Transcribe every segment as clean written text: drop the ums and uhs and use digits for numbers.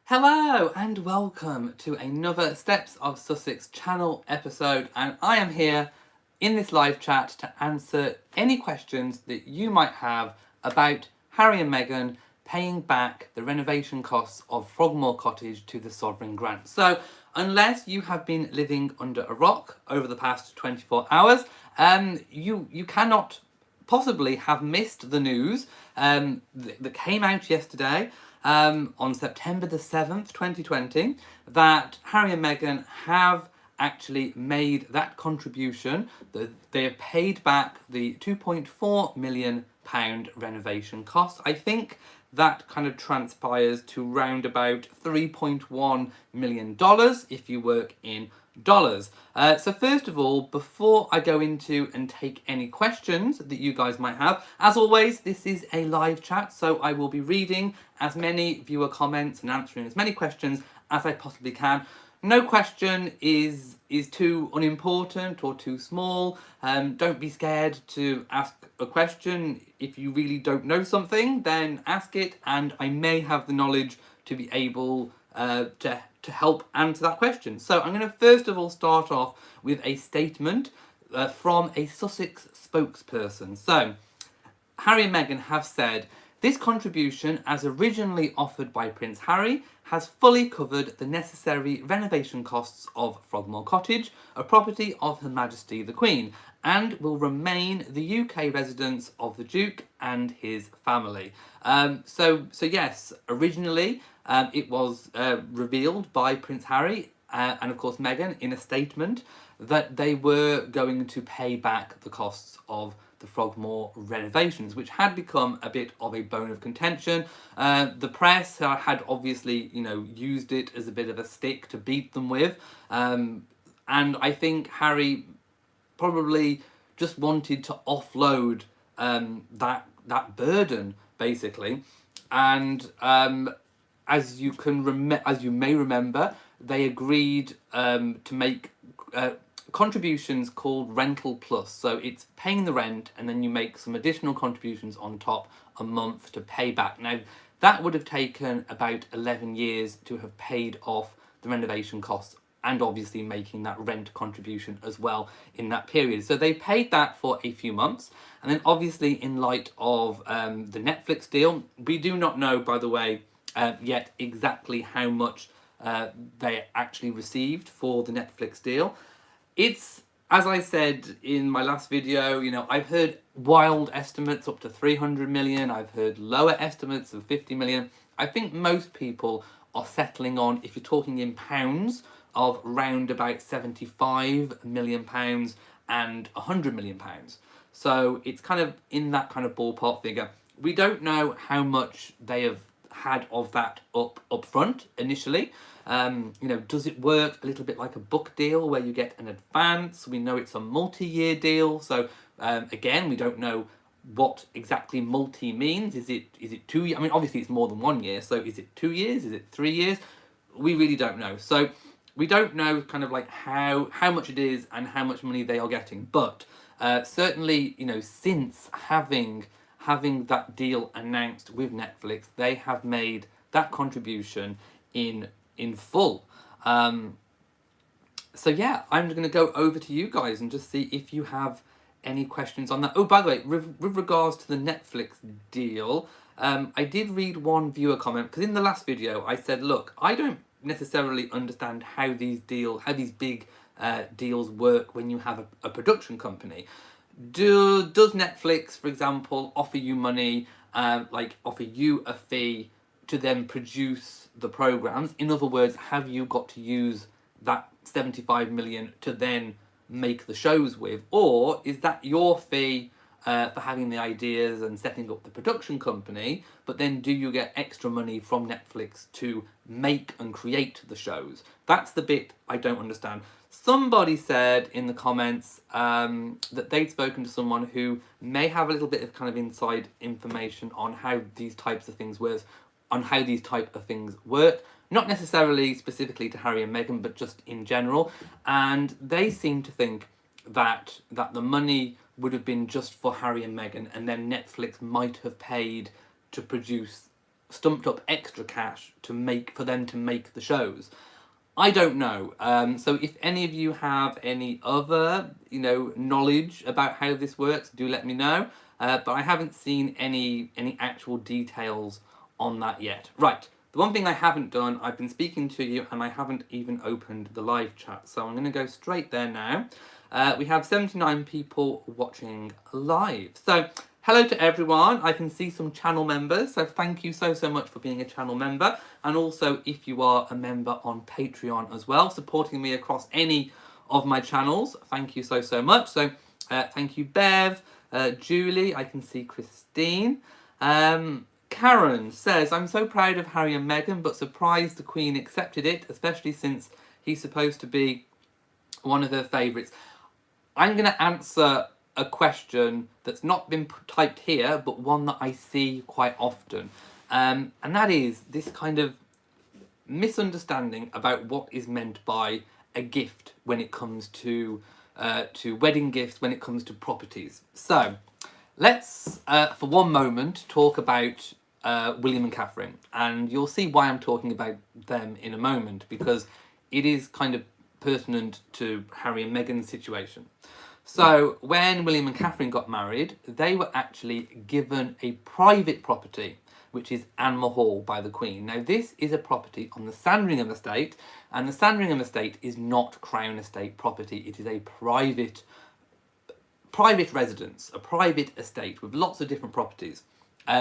Hello and welcome to another Steps of Sussex channel episode, and I am here in this live chat to answer any questions that you might have about Harry and Meghan paying back the renovation costs of Frogmore Cottage to the Sovereign Grant. So unless you have been living under a rock over the past 24 hours, you cannot possibly have missed the news that came out yesterday on September the 7th, 2020, that Harry and Meghan have actually made that contribution. They have paid back the £2.4 million renovation cost. I think that kind of transpires to round about $3.1 million if you work in dollars. So first of all, before I go into and take any questions that you guys might have, as always, this is a live chat, so I will be reading as many viewer comments and answering as many questions as I possibly can. No question is too unimportant or too small. Don't be scared to ask a question. If you really don't know something, then ask it, and I may have the knowledge to be able to help answer that question. So I'm going to first of all start off with a statement from a Sussex spokesperson. So Harry and Meghan have said, "This contribution, as originally offered by Prince Harry, has fully covered the necessary renovation costs of Frogmore Cottage, a property of Her Majesty the Queen, and will remain the UK residence of the Duke and his family." So yes, originally it was revealed by Prince Harry and of course Meghan in a statement that they were going to pay back the costs of the Frogmore renovations, which had become a bit of a bone of contention. The press had obviously, used it as a bit of a stick to beat them with, and I think Harry probably just wanted to offload that burden, basically. And as you may remember, they agreed to make contributions called Rental Plus. So it's paying the rent and then you make some additional contributions on top a month to pay back. Now, that would have taken about 11 years to have paid off the renovation costs and obviously making that rent contribution as well in that period. So they paid that for a few months. And then obviously in light of the Netflix deal, we do not know, by the way, yet exactly how much they actually received for the Netflix deal. It's, as I said in my last video, I've heard wild estimates up to 300 million. I've heard lower estimates of 50 million. I think most people are settling on, if you're talking in pounds, of round about 75 million pounds and 100 million pounds. So it's kind of in that kind of ballpark figure. We don't know how much they have had of that up front initially. Does it work a little bit like a book deal where you get an advance? We know it's a multi-year deal, so again, we don't know what exactly multi means. Is it 2 years? I mean, obviously it's more than 1 year, so is it 2 years? Is it 3 years? We really don't know. So we don't know kind of like how much it is and how much money they are getting, but certainly, since having that deal announced with Netflix, they have made that contribution in full. So yeah, I'm going to go over to you guys and just see if you have any questions on that. Oh, by the way, with regards to the Netflix deal, I did read one viewer comment, because in the last video I said, look, I don't necessarily understand how these big deals work when you have a production company. Does Netflix, for example, offer you money, offer you a fee to then produce the programs? In other words, have you got to use that 75 million to then make the shows with? Or is that your fee for having the ideas and setting up the production company, but then do you get extra money from Netflix to make and create the shows? That's the bit I don't understand. Somebody said in the comments that they'd spoken to someone who may have a little bit of kind of inside information on how these types of things work, not necessarily specifically to Harry and Meghan, but just in general. And they seem to think that the money would have been just for Harry and Meghan, and then Netflix might have paid to produce stumped up extra cash for them to make the shows. I don't know. So if any of you have any other, knowledge about how this works, do let me know. But I haven't seen any actual details on that yet. Right. The one thing I haven't done, I've been speaking to you and I haven't even opened the live chat. So I'm going to go straight there now. We have 79 people watching live. So hello to everyone. I can see some channel members, so thank you so much for being a channel member. And also if you are a member on Patreon as well, supporting me across any of my channels, thank you so much. So thank you Bev, Julie, I can see Christine. Karen says, I'm so proud of Harry and Meghan, but surprised the Queen accepted it, especially since he's supposed to be one of her favourites. I'm going to answer a question that's not been typed here, but one that I see quite often. And that is this kind of misunderstanding about what is meant by a gift when it comes to wedding gifts, when it comes to properties. So let's, for one moment, talk about William and Catherine. And you'll see why I'm talking about them in a moment, because it is kind of pertinent to Harry and Meghan's situation. So when William and Catherine got married, they were actually given a private property, which is Anmer Hall by the Queen. Now this is a property on the Sandringham estate, and the Sandringham estate is not Crown estate property. It is a private residence, a private estate with lots of different properties.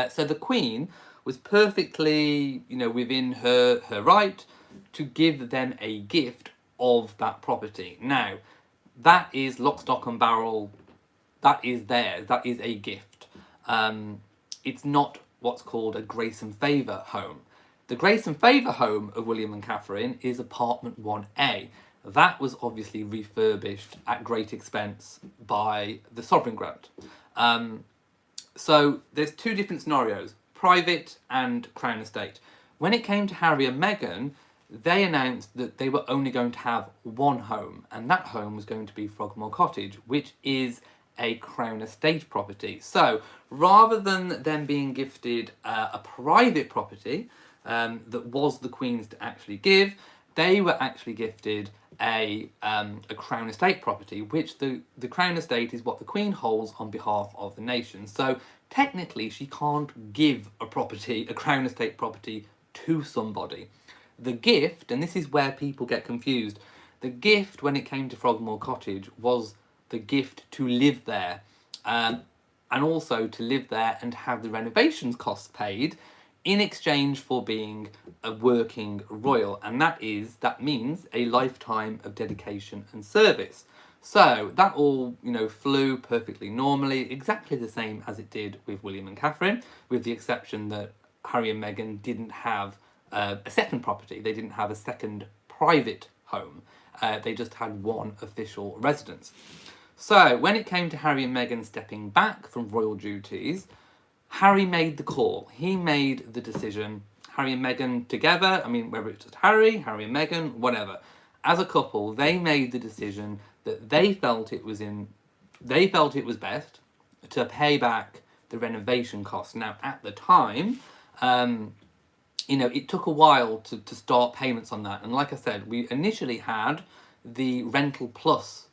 So the Queen was perfectly, within her right to give them a gift of that property. Now, that is lock, stock and barrel. That is theirs. That is a gift. It's not what's called a grace and favour home. The grace and favour home of William and Catherine is apartment 1A. That was obviously refurbished at great expense by the Sovereign Grant. So there's two different scenarios, private and Crown estate. When it came to Harry and Meghan, they announced that they were only going to have one home, and that home was going to be Frogmore Cottage, which is a Crown estate property. So rather than them being gifted a private property that was the Queen's to actually give, they were actually gifted a Crown estate property, which the Crown estate is what the Queen holds on behalf of the nation. So technically she can't give a Crown estate property to somebody. The gift, and this is where people get confused, the gift when it came to Frogmore Cottage was the gift to live there, and also to live there and have the renovations costs paid in exchange for being a working royal, and that means a lifetime of dedication and service. So that all, flew perfectly normally, exactly the same as it did with William and Catherine, with the exception that Harry and Meghan didn't have a second property. They didn't have a second private home. They just had one official residence. So when it came to Harry and Meghan stepping back from royal duties, Harry made the call. He made the decision. Harry and Meghan together, whether it's just Harry and Meghan, whatever. As a couple, they made the decision that they felt it was best to pay back the renovation costs. Now, at the time, it took a while to start payments on that. And like I said, we initially had the Rental Plus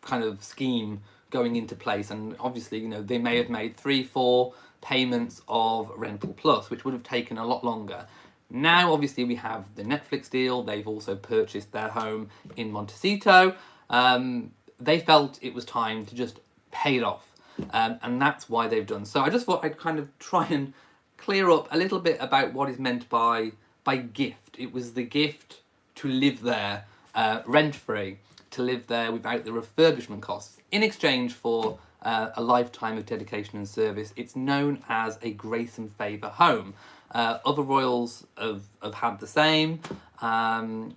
kind of scheme going into place. And obviously, they may have made 3-4 payments of Rental Plus, which would have taken a lot longer. Now, obviously, we have the Netflix deal. They've also purchased their home in Montecito. They felt it was time to just pay it off. And that's why they've done. So I just thought I'd kind of try and clear up a little bit about what is meant by gift. It was the gift to live there rent-free, to live there without the refurbishment costs, in exchange for a lifetime of dedication and service. It's known as a grace and favour home. Other royals have had the same, and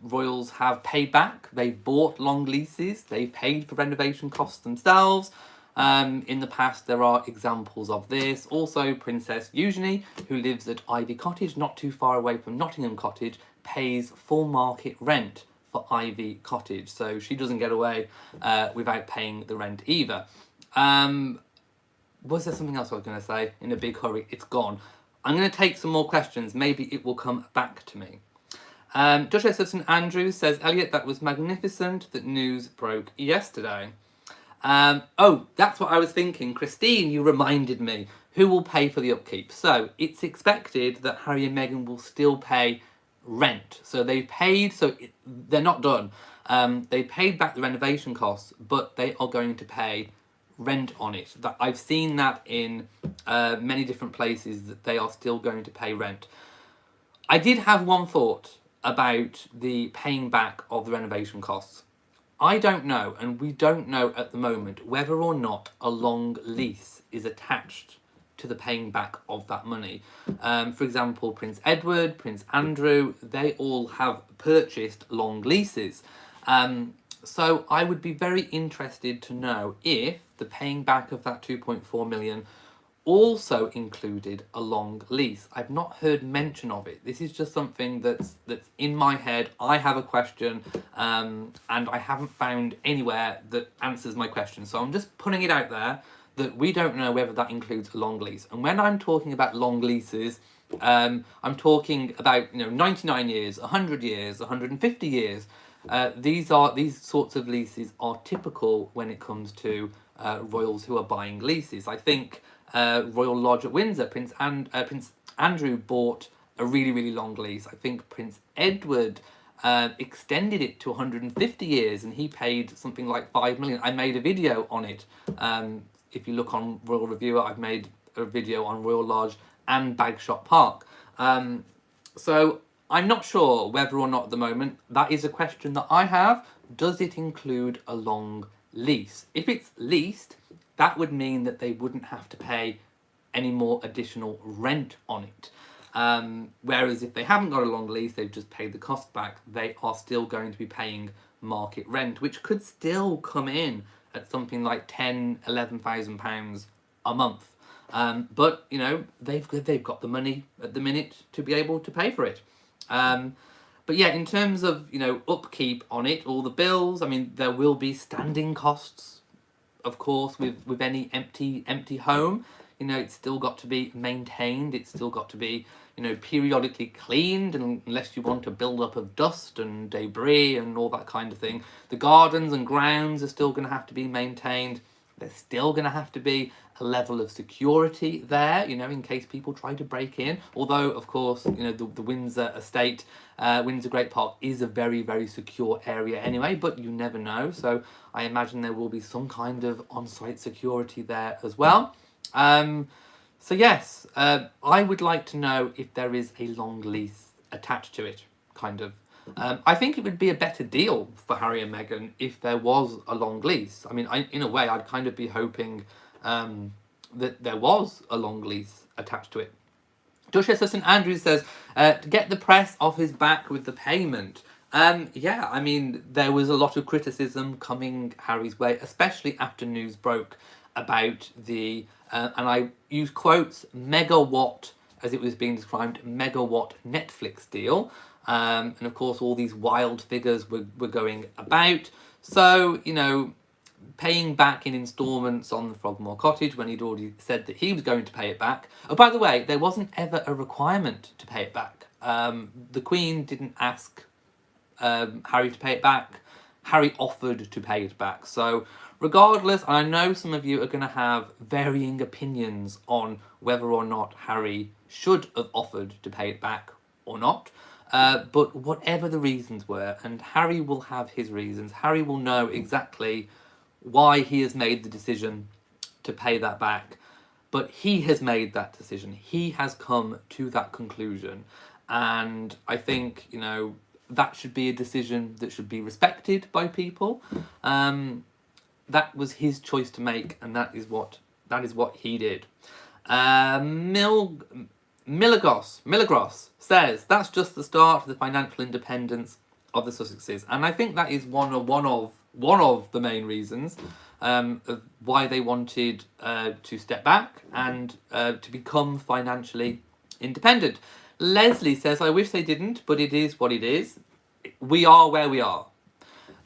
royals have paid back. They've bought long leases. They've paid for renovation costs themselves. In the past, there are examples of this. Also, Princess Eugenie, who lives at Ivy Cottage, not too far away from Nottingham Cottage, pays full market rent for Ivy Cottage, so she doesn't get away without paying the rent either. Was there something else I was going to say in a big hurry? It's gone. I'm going to take some more questions. Maybe it will come back to me. Duchess of St Andrews says, Elliot, that was magnificent that news broke yesterday. Oh, that's what I was thinking. Christine, you reminded me. Who will pay for the upkeep? So it's expected that Harry and Meghan will still pay rent. So they've paid, they're not done. They paid back the renovation costs, but they are going to pay rent on it. That I've seen that in many different places, that they are still going to pay rent. I did have one thought about the paying back of the renovation costs. I don't know, and we don't know at the moment, whether or not a long lease is attached to the paying back of that money. For example, Prince Edward, Prince Andrew, they all have purchased long leases. So I would be very interested to know if the paying back of that 2.4 million also included a long lease. I've not heard mention of it. This is just something that's in my head. I have a question, and I haven't found anywhere that answers my question. So I'm just putting it out there that we don't know whether that includes a long lease. And when I'm talking about long leases, I'm talking about 99 years, 100 years, 150 years. These sorts of leases are typical when it comes to royals who are buying leases. I think Royal Lodge at Windsor, Prince Andrew bought a really, really long lease. I think Prince Edward extended it to 150 years, and he paid something like 5 million. I made a video on it. If you look on Royal Reviewer, I've made a video on Royal Lodge and Bagshot Park. So I'm not sure whether or not at the moment. That is a question that I have. Does it include a long lease? If it's leased, that would mean that they wouldn't have to pay any more additional rent on it. Whereas if they haven't got a long lease, they've just paid the cost back, they are still going to be paying market rent, which could still come in at something like £11,000 a month. But they've got the money at the minute to be able to pay for it. But yeah, in terms of upkeep on it, all the bills, I mean, there will be standing costs, of course, with any empty home. It's still got to be maintained. It's still got to be periodically cleaned, and unless you want a build-up of dust and debris and all that kind of thing. The gardens and grounds are still going to have to be maintained. There's still going to have to be a level of security there, in case people try to break in. Although, of course, the Windsor estate, Windsor Great Park, is a very, very secure area anyway, but you never know. So I imagine there will be some kind of on-site security there as well. So yes, I would like to know if there is a long lease attached to it, kind of. I think it would be a better deal for Harry and Meghan if there was a long lease. I mean, in a way, I'd kind of be hoping that there was a long lease attached to it. Duchess of St Andrews says, to get the press off his back with the payment. Yeah, I mean, there was a lot of criticism coming Harry's way, especially after news broke about the, and I use quotes, megawatt, as it was being described, megawatt Netflix deal. And of course, all these wild figures were going about. So, paying back in instalments on the Frogmore Cottage when he'd already said that he was going to pay it back. Oh, by the way, there wasn't ever a requirement to pay it back. The Queen didn't ask Harry to pay it back. Harry offered to pay it back. So regardless, I know some of you are going to have varying opinions on whether or not Harry should have offered to pay it back or not. But whatever the reasons were, and Harry will have his reasons, Harry will know exactly why he has made the decision to pay that back. But he has made that decision. He has come to that conclusion. And I think, that should be a decision that should be respected by people. That was his choice to make, and that is what he did. Milagros says, that's just the start of the financial independence of the Sussexes. And I think that is one of the main reasons of why they wanted to step back and to become financially independent. Leslie says, I wish they didn't, but it is what it is. We are where we are.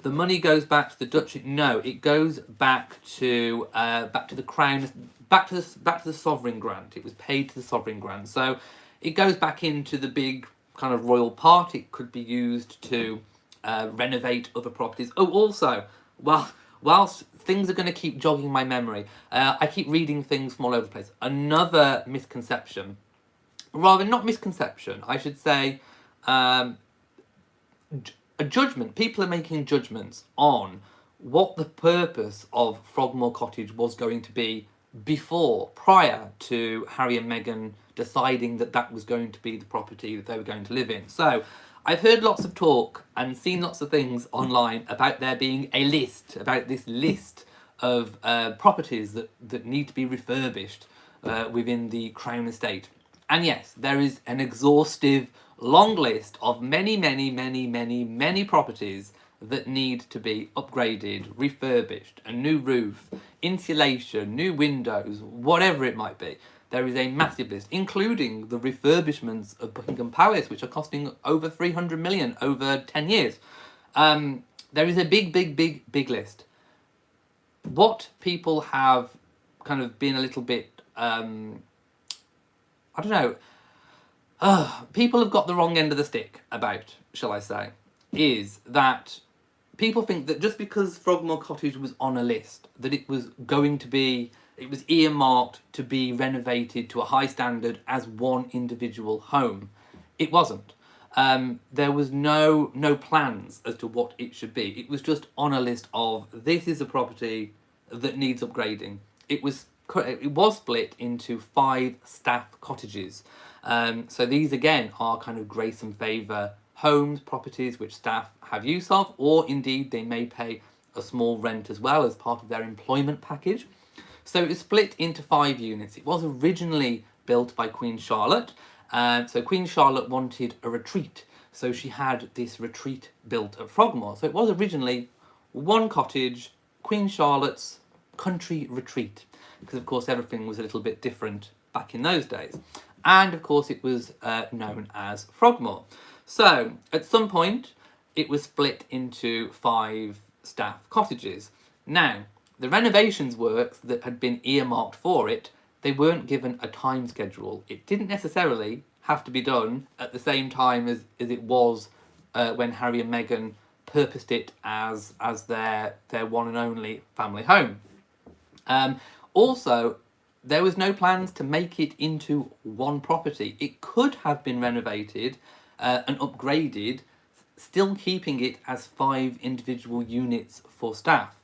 the money goes back to the Duchess. No, it goes back to the Crown, back to the sovereign grant. It was paid to the sovereign grant, so it goes back into the big kind of royal pot. It could be used to renovate other properties. Oh, also, well, whilst things are going to keep jogging my memory, I keep reading things from all over the place. Another misconception, rather not misconception, I should say, a judgment. People are making judgments on what the purpose of Frogmore Cottage was going to be prior to Harry and Meghan deciding that that was going to be the property that they were going to live in. So I've heard lots of talk and seen lots of things online about there being a list, about this list of properties that need to be refurbished within the Crown Estate. And yes, there is an exhaustive long list of many, many, many, many, many properties that need to be upgraded, refurbished, a new roof, insulation, new windows, whatever it might be. There is a massive list, including the refurbishments of Buckingham Palace, which are costing over 300 million over 10 years. There is a big, big, big, big list. What people have kind of been a little bit, I don't know, people have got the wrong end of the stick about, shall I say, is that people think that just because Frogmore Cottage was on a list, that it was earmarked to be renovated to a high standard as one individual home. It wasn't. There was no plans as to what it should be. It was just on a list of, this is a property that needs upgrading. It was split into 5 staff cottages. So these again are kind of grace and favour homes, properties which staff have use of, or indeed they may pay a small rent as well as part of their employment package. So it was split into 5 units. It was originally built by Queen Charlotte. So Queen Charlotte wanted a retreat. So she had this retreat built at Frogmore. So it was originally one cottage, Queen Charlotte's country retreat. Because of course everything was a little bit different back in those days. And of course it was known as Frogmore. So at some point it was split into 5 staff cottages. Now, the renovations works that had been earmarked for it, they weren't given a time schedule. It didn't necessarily have to be done at the same time as it was when Harry and Meghan purposed it as their one and only family home. Also, there was no plans to make it into one property. It could have been renovated and upgraded, still keeping it as 5 individual units for staff.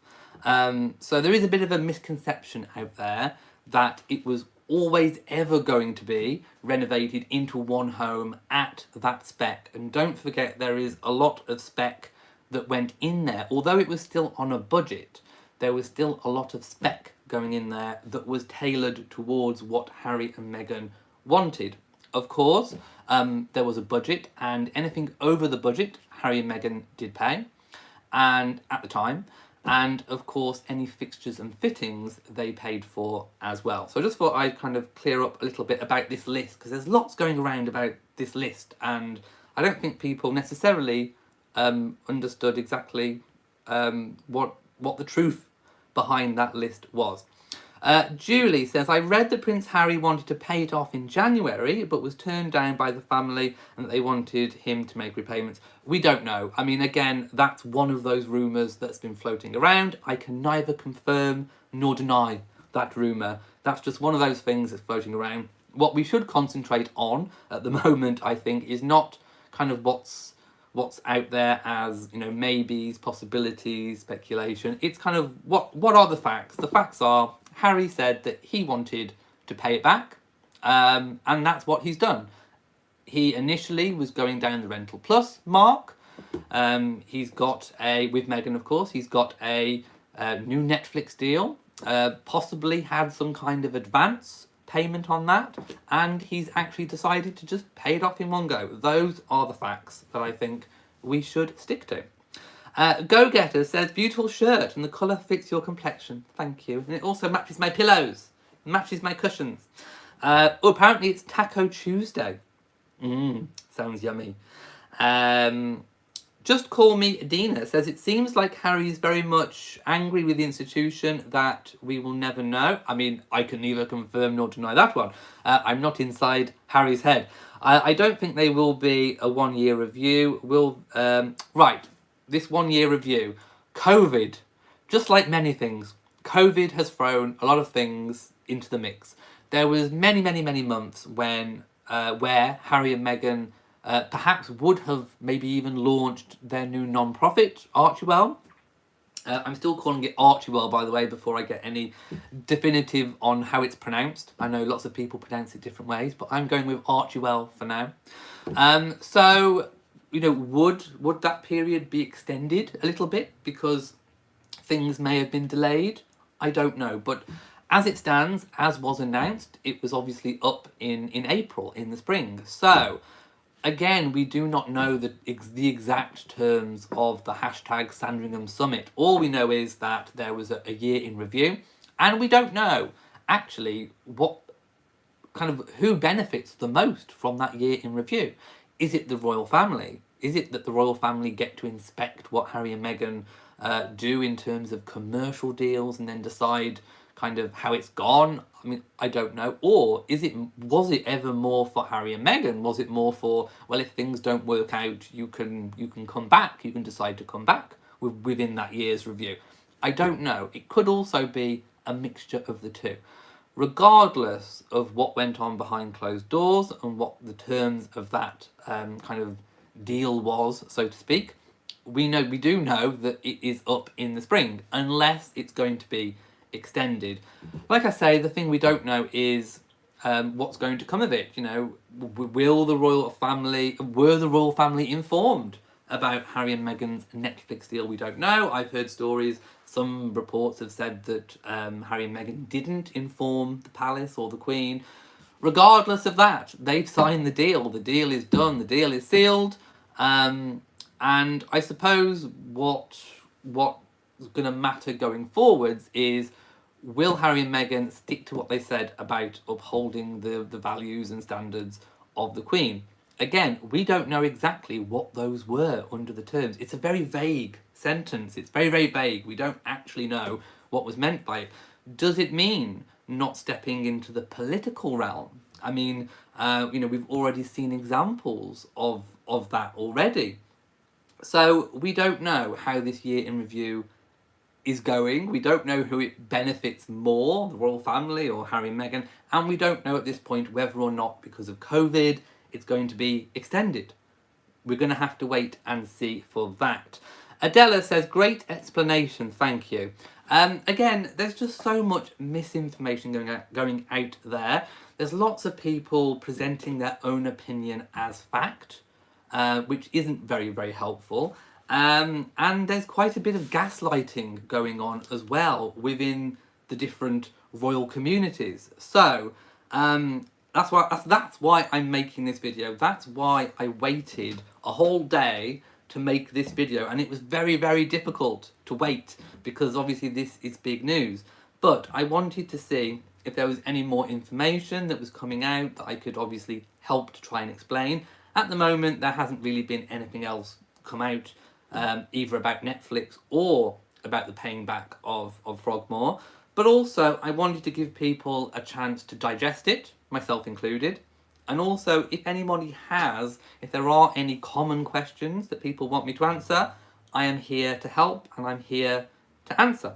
So there is a bit of a misconception out there that it was always ever going to be renovated into one home at that spec. And don't forget, there is a lot of spec that went in there. Although it was still on a budget, there was still a lot of spec going in there that was tailored towards what Harry and Meghan wanted. Of course, there was a budget, and anything over the budget, Harry and Meghan did pay, and at the time, and of course, any fixtures and fittings they paid for as well. So I just thought I'd kind of clear up a little bit about this list, because there's lots going around about this list, and I don't think people necessarily understood exactly what the truth behind that list was. Julie says, I read that Prince Harry wanted to pay it off in January, but was turned down by the family and that they wanted him to make repayments. We don't know. I mean, again, that's one of those rumours that's been floating around. I can neither confirm nor deny that rumour. That's just one of those things that's floating around. What we should concentrate on at the moment, I think, is not kind of what's out there as, you know, maybes, possibilities, speculation. It's kind of what are the facts? The facts are Harry said that he wanted to pay it back, and that's what he's done. He initially was going down the Rental Plus mark. He's got with Meghan, of course, he's got a new Netflix deal, possibly had some kind of advance payment on that, and he's actually decided to just pay it off in one go. Those are the facts that I think we should stick to. Go Getter says, beautiful shirt and the colour fits your complexion. Thank you. And it also matches my pillows. It matches my cushions. Apparently it's Taco Tuesday. Sounds yummy. Just Call Me Dina says, it seems like Harry is very much angry with the institution that we will never know. I mean, I can neither confirm nor deny that one. I'm not inside Harry's head. I don't think they will be a 1 year review. Right, this 1 year review. COVID, just like many things, COVID has thrown a lot of things into the mix. There was many months when where Harry and Meghan perhaps would have maybe even launched their new non-profit, Archewell. I'm still calling it Archewell, by the way, before I get any definitive on how it's pronounced. I know lots of people pronounce it different ways, but I'm going with Archewell for now. So, would that period be extended a little bit because things may have been delayed? I don't know, but as it stands, as was announced, it was obviously up in April, in the spring. So, again, we do not know the exact terms of the hashtag Sandringham Summit. All we know is that there was a year in review, and we don't know actually what who benefits the most from that year in review. Is it the royal family? Is it that the royal family get to inspect what Harry and Meghan do in terms of commercial deals and then decide how it's gone? I mean, I don't know. Or was it ever more for Harry and Meghan? Was it more for, well, if things don't work out, you can come back. You can decide to come back within that year's review. I don't know. It could also be a mixture of the two. Regardless of what went on behind closed doors and what the terms of that deal was, so to speak, we do know that it is up in the spring, unless it's going to be extended. Like I say, the thing we don't know is what's going to come of it. Were the royal family informed about Harry and Meghan's Netflix deal? We don't know. I've heard stories. Some reports have said that Harry and Meghan didn't inform the palace or the Queen. Regardless of that, they've signed the deal. The deal is done. The deal is sealed. And I suppose what's going to matter going forwards is, will Harry and Meghan stick to what they said about upholding the values and standards of the Queen? Again, we don't know exactly what those were under the terms. It's a very vague sentence. It's very vague. We don't actually know what was meant by it. Does it mean not stepping into the political realm? I mean, we've already seen examples of that already. So we don't know how this year in review is going. We don't know who it benefits more, the royal family or Harry and Meghan, and we don't know at this point whether or not, because of COVID, it's going to be extended. We're going to have to wait and see for that. Adela says, great explanation, thank you. Again, there's just so much misinformation going out there. There's lots of people presenting their own opinion as fact, which isn't very helpful. And there's quite a bit of gaslighting going on as well within the different royal communities. So that's why I'm making this video. That's why I waited a whole day to make this video, and it was very difficult to wait because obviously this is big news. But I wanted to see if there was any more information that was coming out that I could obviously help to try and explain. At the moment, there hasn't really been anything else come out, either about Netflix or about the paying back of Frogmore. But also, I wanted to give people a chance to digest it, myself included. And also, if there are any common questions that people want me to answer, I am here to help and I'm here to answer.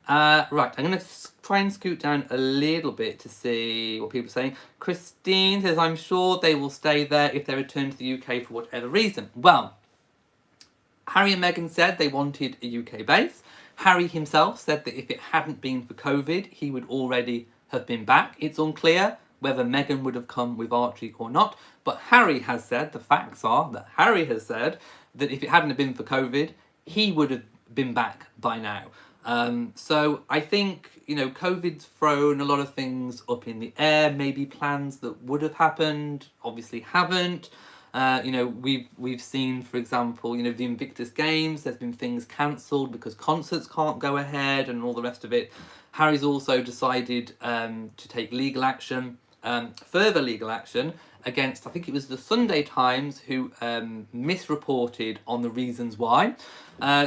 Right, I'm going to try and scoot down a little bit to see what people are saying. Christine says, I'm sure they will stay there if they return to the UK for whatever reason. Well, Harry and Meghan said they wanted a UK base. Harry himself said that if it hadn't been for COVID, he would already have been back. It's unclear whether Meghan would have come with Archie or not, but Harry has said, the facts are that Harry has said that if it hadn't been for COVID, he would have been back by now. So I think, COVID's thrown a lot of things up in the air, maybe plans that would have happened, obviously haven't. We've seen, for example, the Invictus Games, there's been things cancelled because concerts can't go ahead and all the rest of it. Harry's also decided to take legal action, further legal action, against, I think it was the Sunday Times, who misreported on the reasons why.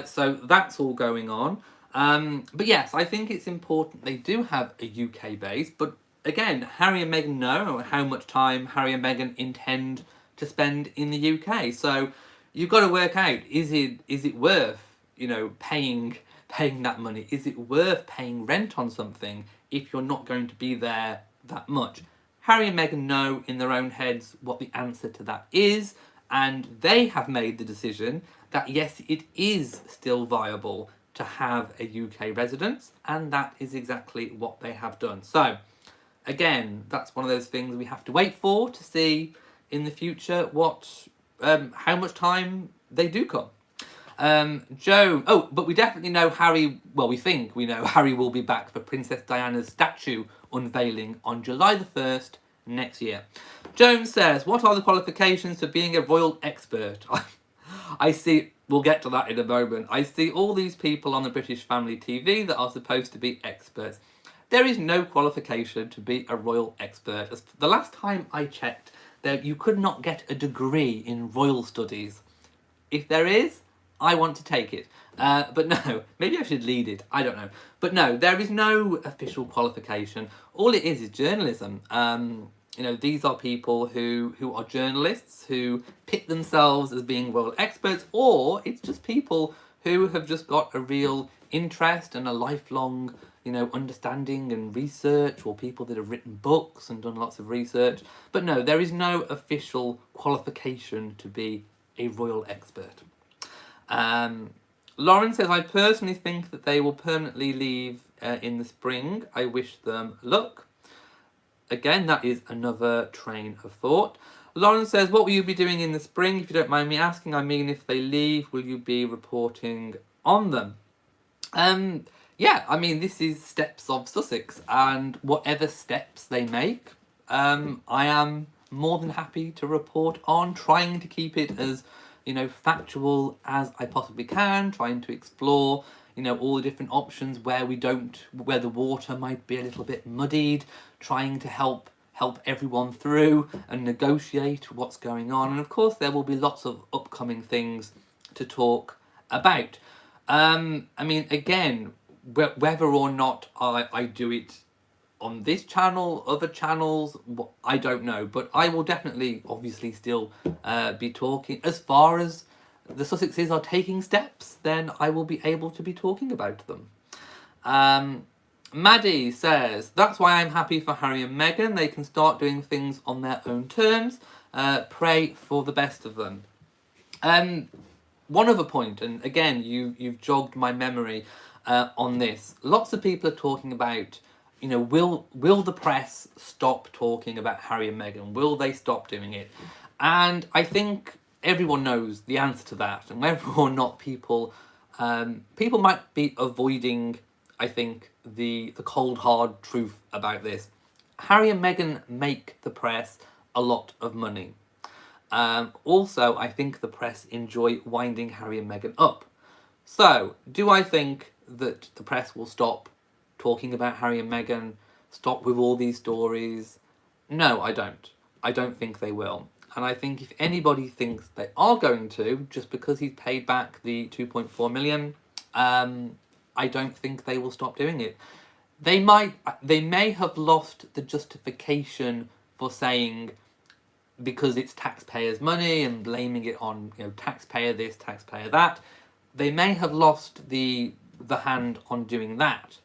So that's all going on. But yes, I think it's important they do have a UK base. But again, Harry and Meghan know how much time Harry and Meghan intend to spend in the UK. So you've got to work out, is it worth, paying that money? Is it worth paying rent on something if you're not going to be there that much? Harry and Meghan know in their own heads what the answer to that is, and they have made the decision that yes, it is still viable to have a UK residence, and that is exactly what they have done. So, again, that's one of those things we have to wait for to see in the future how much time they do come. But we definitely know Harry, well, we think we know Harry will be back for Princess Diana's statue unveiling on July the 1st next year. Joan says, what are the qualifications for being a royal expert? I see, we'll get to that in a moment. I see all these people on the British Family TV that are supposed to be experts. There is no qualification to be a royal expert. The last time I checked, you could not get a degree in royal studies. If there is, I want to take it. But no, maybe I should lead it. I don't know. But no, there is no official qualification. All it is journalism. These are people who are journalists, who pit themselves as being royal experts, or it's just people who have just got a real interest and a lifelong, understanding and research, or people that have written books and done lots of research. But no, there is no official qualification to be a royal expert. Lauren says, I personally think that they will permanently leave in the spring. I wish them luck. Again, that is another train of thought. Lauren says, what will you be doing in the spring? If you don't mind me asking, I mean, if they leave, will you be reporting on them? Yeah, I mean, this is Steps of Sussex, and whatever steps they make, I am more than happy to report on, trying to keep it as factual as I possibly can, trying to explore, all the different options where the water might be a little bit muddied, trying to help everyone through and negotiate what's going on. And of course, there will be lots of upcoming things to talk about. I mean, again, whether or not I do it on this channel, other channels, I don't know, but I will definitely, obviously, still be talking. As far as the Sussexes are taking steps, then I will be able to be talking about them. Maddie says, that's why I'm happy for Harry and Meghan. They can start doing things on their own terms. Pray for the best of them. One other point, and again, you've jogged my memory on this. Lots of people are talking about, will the press stop talking about Harry and Meghan? Will they stop doing it? And I think everyone knows the answer to that, and whether or not people might be avoiding, I think, the cold hard truth about this. Harry and Meghan make the press a lot of money. Also, I think the press enjoy winding Harry and Meghan up. So, do I think that the press will stop talking about Harry and Meghan, stop with all these stories? No, I don't. I don't think they will. And I think if anybody thinks they are going to, just because he's paid back the 2.4 million, I don't think they will stop doing it. They may have lost the justification for saying, because it's taxpayers' money and blaming it on, taxpayer this, taxpayer that. They may have lost the hand on doing that.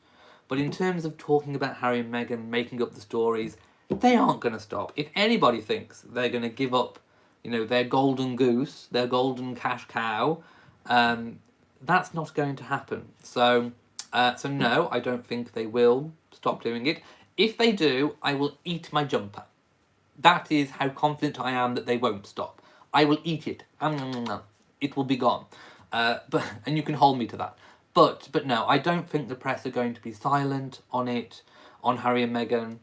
But in terms of talking about Harry and Meghan, making up the stories, they aren't going to stop. If anybody thinks they're going to give up, their golden goose, their golden cash cow, that's not going to happen. So no, I don't think they will stop doing it. If they do, I will eat my jumper. That is how confident I am that they won't stop. I will eat it. It will be gone. And you can hold me to that. But no, I don't think the press are going to be silent on it, on Harry and Meghan.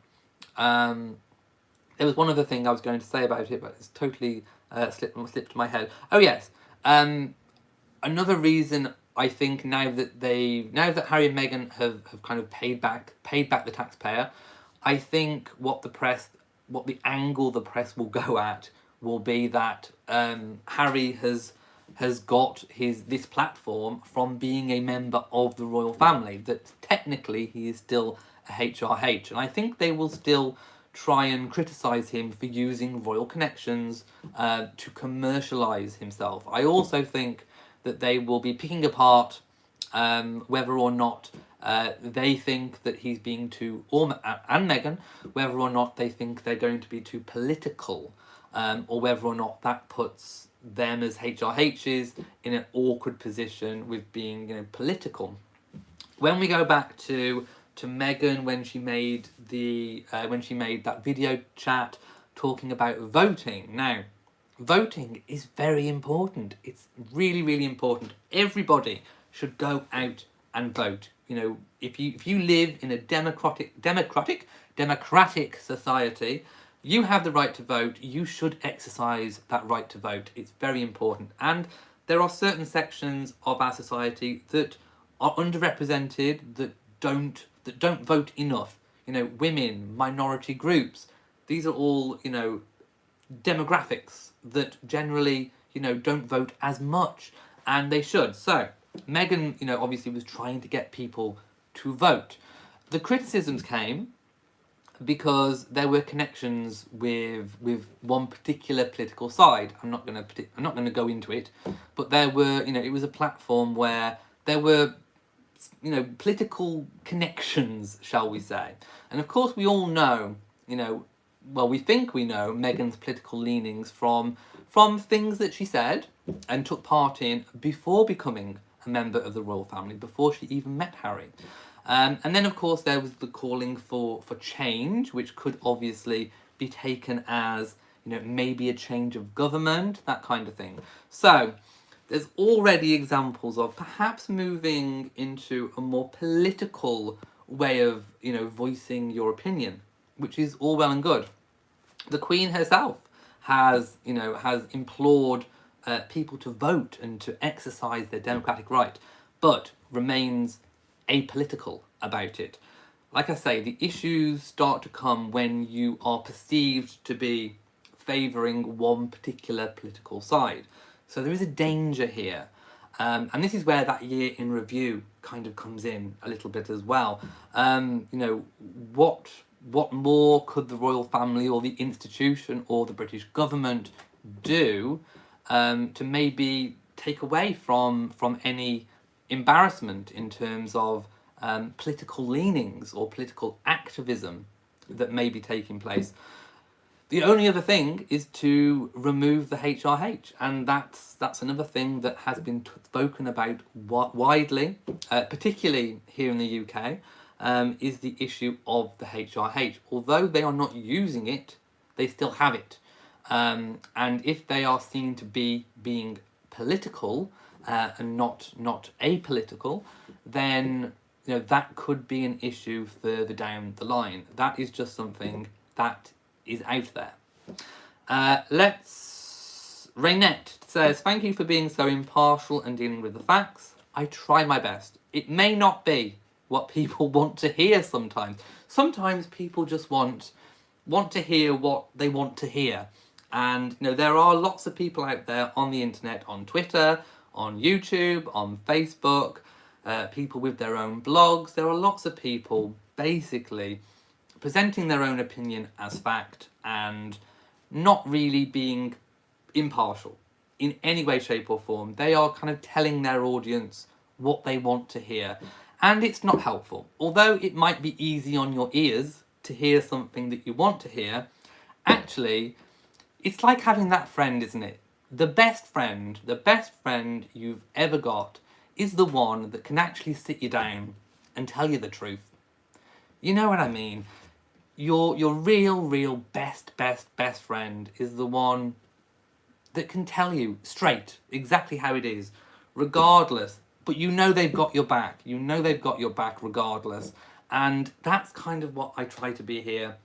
There was one other thing I was going to say about it, but it's totally slipped my head. Oh yes, another reason I think now that Harry and Meghan have kind of paid back the taxpayer, I think what the press angle the press will go at will be that Harry has got this platform from being a member of the royal family, that technically he is still a HRH, and I think they will still try and criticise him for using royal connections to commercialise himself. I also think that they will be picking apart whether or not they think that he's being too, and Meghan, whether or not they think they're going to be too political, or whether or not that puts them as HRHs in an awkward position with being, political. When we go back to Meghan, when she made that video chat talking about voting. Now, voting is very important. It's really, really important. Everybody should go out and vote. If you live in a democratic society, you have the right to vote. You should exercise that right to vote. It's very important. And there are certain sections of our society that are underrepresented, that don't vote enough. Women, minority groups. These are all, demographics that generally, don't vote as much, and they should. So Meghan, obviously was trying to get people to vote. The criticisms came because there were connections with one particular political side. I'm not going to go into it, but there were, it was a platform where there were, political connections, shall we say. And of course we all know, we think we know Meghan's political leanings from things that she said and took part in before becoming a member of the royal family, before she even met Harry. And then, of course, there was the calling for change, which could obviously be taken as, maybe a change of government, that kind of thing. So there's already examples of perhaps moving into a more political way of, voicing your opinion, which is all well and good. The Queen herself has implored people to vote and to exercise their democratic right, but remains apolitical about it. Like I say, the issues start to come when you are perceived to be favouring one particular political side. So there is a danger here. And this is where that year in review kind of comes in a little bit as well. What more could the royal family or the institution or the British government do to maybe take away from any embarrassment in terms of political leanings or political activism that may be taking place? The only other thing is to remove the HRH, and that's another thing that has been spoken about widely, particularly here in the UK, is the issue of the HRH. Although they are not using it, they still have it. And if they are seen to be being political and not apolitical, then that could be an issue further down the line. That is just something that is out there. Raynette says, thank you for being so impartial and dealing with the facts. I try my best. It may not be what people want to hear sometimes. Sometimes people just want to hear what they want to hear. And there are lots of people out there on the internet, on Twitter, on YouTube, on Facebook, people with their own blogs. There are lots of people basically presenting their own opinion as fact and not really being impartial in any way, shape or form. They are kind of telling their audience what they want to hear, and it's not helpful. Although it might be easy on your ears to hear something that you want to hear, actually it's like having that friend, isn't it? The best friend you've ever got is the one that can actually sit you down and tell you the truth. You know what I mean? Your real best friend is the one that can tell you straight exactly how it is, regardless. But they've got your back. They've got your back regardless. And that's kind of what I try to be here.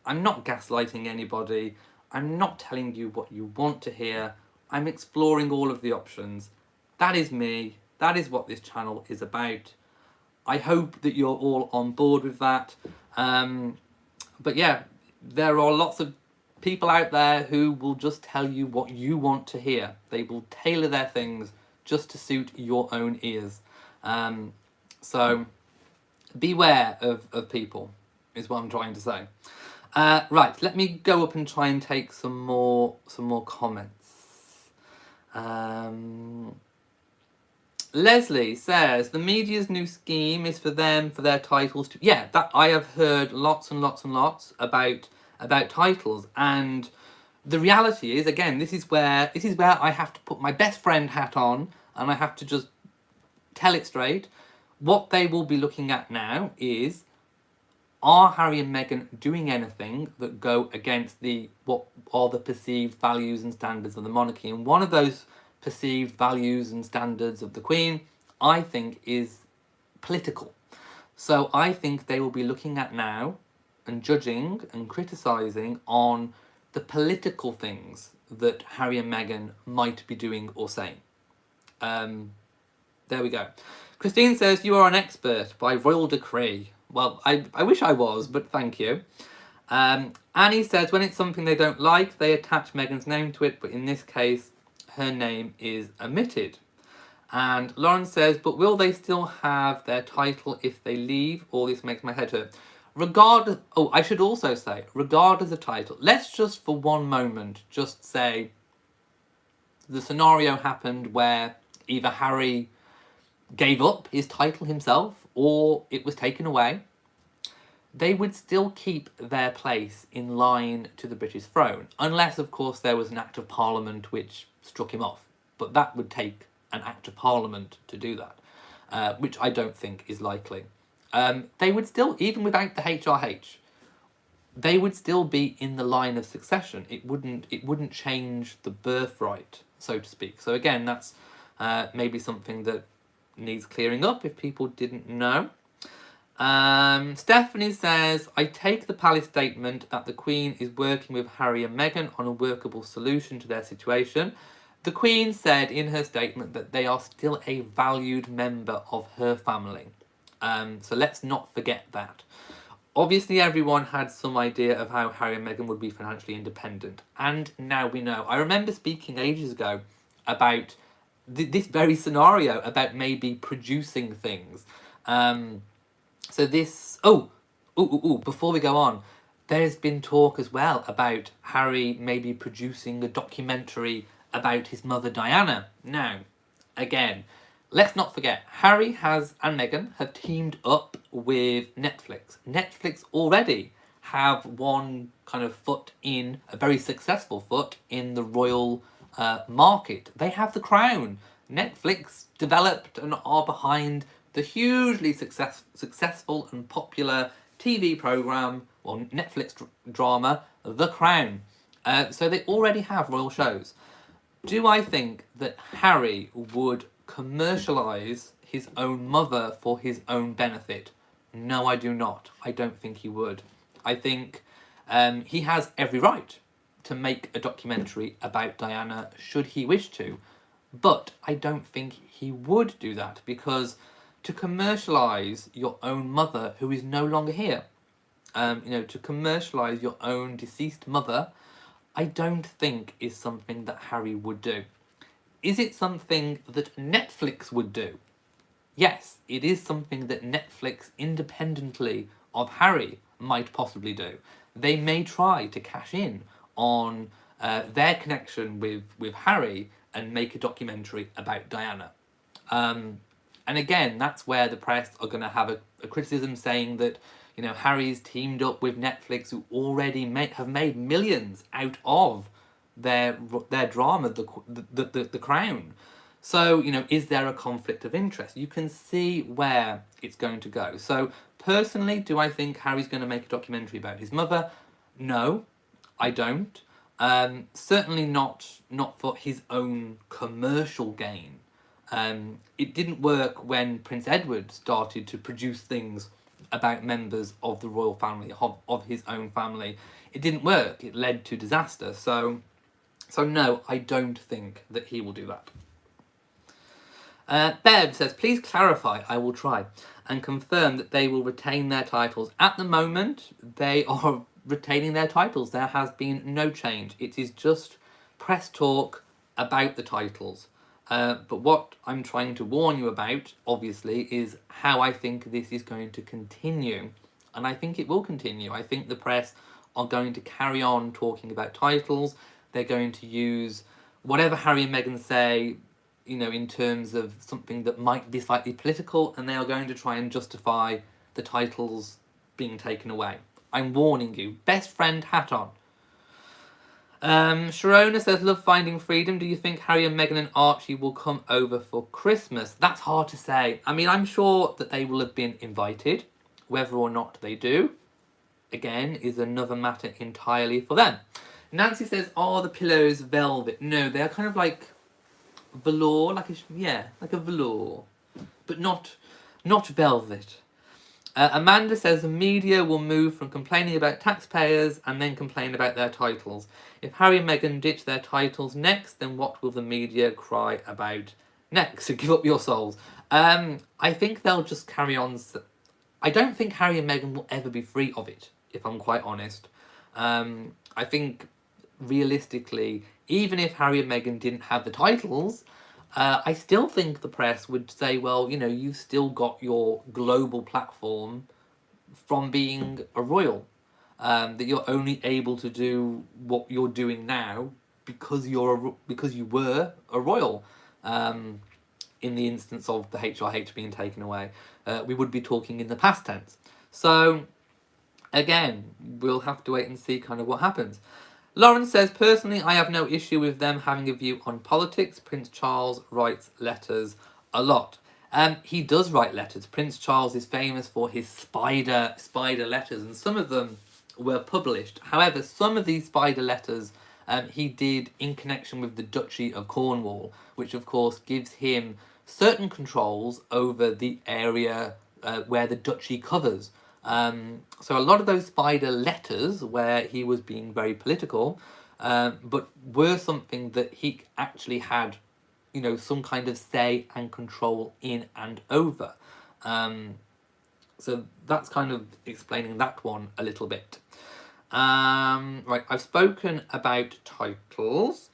I'm not gaslighting anybody. I'm not telling you what you want to hear. I'm exploring all of the options. That is me. That is what this channel is about. I hope that you're all on board with that. But yeah, there are lots of people out there who will just tell you what you want to hear. They will tailor their things just to suit your own ears. So beware of people, is what I'm trying to say. Right, let me go up and try and take some more comments. Leslie says the media's new scheme is for their titles to. Yeah, that I have heard lots and lots and lots about titles, and the reality is, again, this is where I have to put my best friend hat on, and I have to just tell it straight. What they will be looking at now is, are Harry and Meghan doing anything that go against what are the perceived values and standards of the monarchy? And one of those perceived values and standards of the Queen, I think, is political. So I think they will be looking at now and judging and criticising on the political things that Harry and Meghan might be doing or saying. There we go. Christine says, you are an expert by royal decree. Well, I wish I was, but thank you. Annie says, when it's something they don't like, they attach Meghan's name to it, but in this case, her name is omitted. And Lauren says, but will they still have their title if they leave? All this makes my head hurt. Regardless, I should also say, regardless of title, let's just for one moment just say the scenario happened where either Harry gave up his title himself or it was taken away. They would still keep their place in line to the British throne, unless, of course, there was an Act of Parliament which struck him off. But that would take an Act of Parliament to do that, which I don't think is likely. They would still, even without the HRH, they would still be in the line of succession. It wouldn't change the birthright, so to speak. So again, that's maybe something that needs clearing up if people didn't know. Stephanie says, I take the palace statement that the Queen is working with Harry and Meghan on a workable solution to their situation. The Queen said in her statement that they are still a valued member of her family. So let's not forget that. Obviously, everyone had some idea of how Harry and Meghan would be financially independent. And now we know. I remember speaking ages ago about this very scenario, about maybe producing things. So this... before we go on, there's been talk as well about Harry maybe producing a documentary about his mother Diana. Now, again, let's not forget, Harry and Meghan have teamed up with Netflix. Netflix already have one kind of a very successful foot in the royal market. They have The Crown. Netflix developed and are behind the hugely successful and popular TV programme, or Netflix drama, The Crown. So they already have royal shows. Do I think that Harry would commercialise his own mother for his own benefit? No, I do not. I don't think he would. I think he has every right to make a documentary about Diana should he wish to, but I don't think he would do that, because to commercialise your own mother who is no longer here, to commercialise your own deceased mother, I don't think is something that Harry would do. Is it something that Netflix would do? Yes, it is something that Netflix, independently of Harry, might possibly do. They may try to cash in on their connection with Harry and make a documentary about Diana. And again, that's where the press are going to have a criticism saying that, Harry's teamed up with Netflix, who already have made millions out of their drama, the Crown. So, is there a conflict of interest? You can see where it's going to go. So, personally, do I think Harry's going to make a documentary about his mother? No, I don't. Certainly not for his own commercial gain. It didn't work when Prince Edward started to produce things about members of the royal family, of his own family. It didn't work. It led to disaster. So no, I don't think that he will do that. Bev says, please clarify, I will try, and confirm that they will retain their titles. At the moment, they are retaining their titles. There has been no change. It is just press talk about the titles. But what I'm trying to warn you about, obviously, is how I think this is going to continue. And I think it will continue. I think the press are going to carry on talking about titles. They're going to use whatever Harry and Meghan say, you know, in terms of something that might be slightly political, and they are going to try and justify the titles being taken away. I'm warning you. Best friend hat on. Sharona says, love finding freedom. Do you think Harry and Meghan and Archie will come over for Christmas? That's hard to say. I mean, I'm sure that they will have been invited. Whether or not they do, again, is another matter entirely for them. Nancy says, are the pillows velvet? No, they're kind of like velour, like a velour, but not velvet. Amanda says the media will move from complaining about taxpayers and then complain about their titles. If Harry and Meghan ditch their titles next, then what will the media cry about next? So give up your souls. I think they'll just carry on. I don't think Harry and Meghan will ever be free of it, if I'm quite honest. I think, realistically, even if Harry and Meghan didn't have the titles, I still think the press would say, well, you know, you've still got your global platform from being a royal. That you're only able to do what you're doing now because you were a royal. In the instance of the HRH being taken away, we would be talking in the past tense. So, again, we'll have to wait and see kind of what happens. Lauren says, personally, I have no issue with them having a view on politics. Prince Charles writes letters a lot. He does write letters. Prince Charles is famous for his spider letters, and some of them were published. However, some of these spider letters he did in connection with the Duchy of Cornwall, which of course gives him certain controls over the area where the duchy covers. So a lot of those spider letters where he was being very political, but were something that he actually had, you know, some kind of say and control in and over. So that's kind of explaining that one a little bit. Right, I've spoken about titles.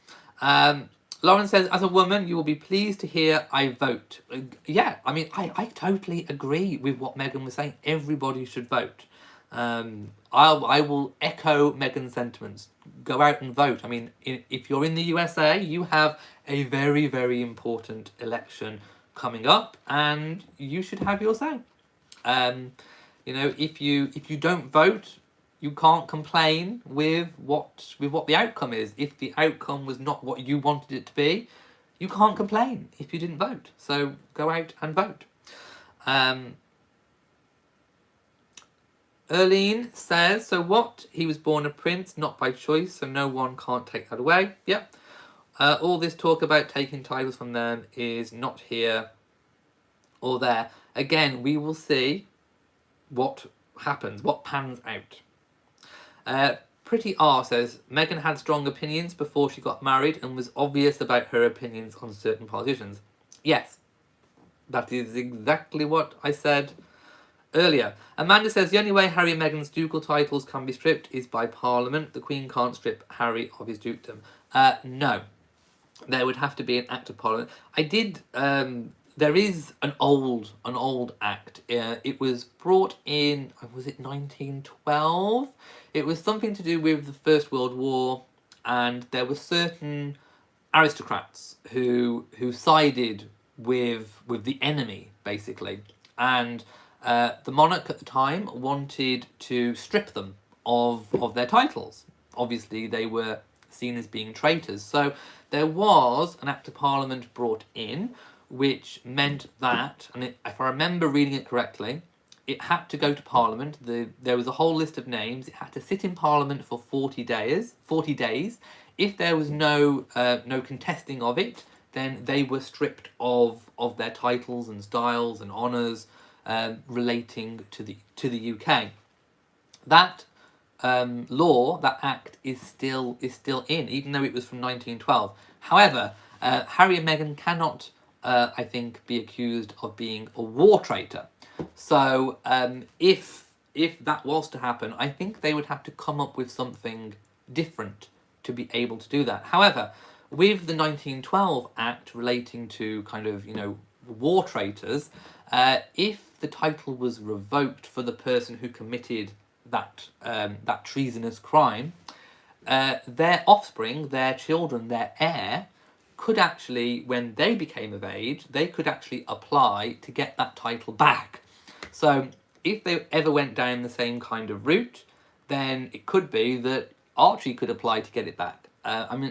Lauren says, as a woman, you will be pleased to hear I vote. Yeah, I mean, I totally agree with what Meghan was saying. Everybody should vote. I will echo Meghan's sentiments. Go out and vote. I mean, if you're in the USA, you have a very, very important election coming up, and you should have your say. You know, if you don't vote, you can't complain with what the outcome is. If the outcome was not what you wanted it to be, you can't complain if you didn't vote. So go out and vote. Erlene says, so what? He was born a prince, not by choice, so no one can't take that away. Yep. All this talk about taking titles from them is not here or there. Again, we will see what happens, what pans out. Pretty R says, Meghan had strong opinions before she got married and was obvious about her opinions on certain politicians. Yes, that is exactly what I said earlier. Amanda says, the only way Harry and Meghan's ducal titles can be stripped is by Parliament. The Queen can't strip Harry of his dukedom. No. There would have to be an act of Parliament. There is an old act. It was brought in, was it 1912? It was something to do with the First World War, and there were certain aristocrats who sided with the enemy, basically. And the monarch at the time wanted to strip them of their titles. Obviously, they were seen as being traitors. So there was an Act of Parliament brought in, which meant that, and if I remember reading it correctly, it had to go to Parliament. There was a whole list of names. It had to sit in Parliament for 40 days. If there was no contesting of it, then they were stripped of their titles and styles and honours relating to the UK. That law, that act, is still in, even though it was from 1912. However, Harry and Meghan cannot, I think, be accused of being a war traitor. So if if that was to happen, I think they would have to come up with something different to be able to do that. However, with the 1912 Act relating to kind of, war traitors, if the title was revoked for the person who committed that treasonous crime, their offspring, their children, their heir, could actually, when they became of age, they could actually apply to get that title back. So if they ever went down the same kind of route, then it could be that Archie could apply to get it back. I'm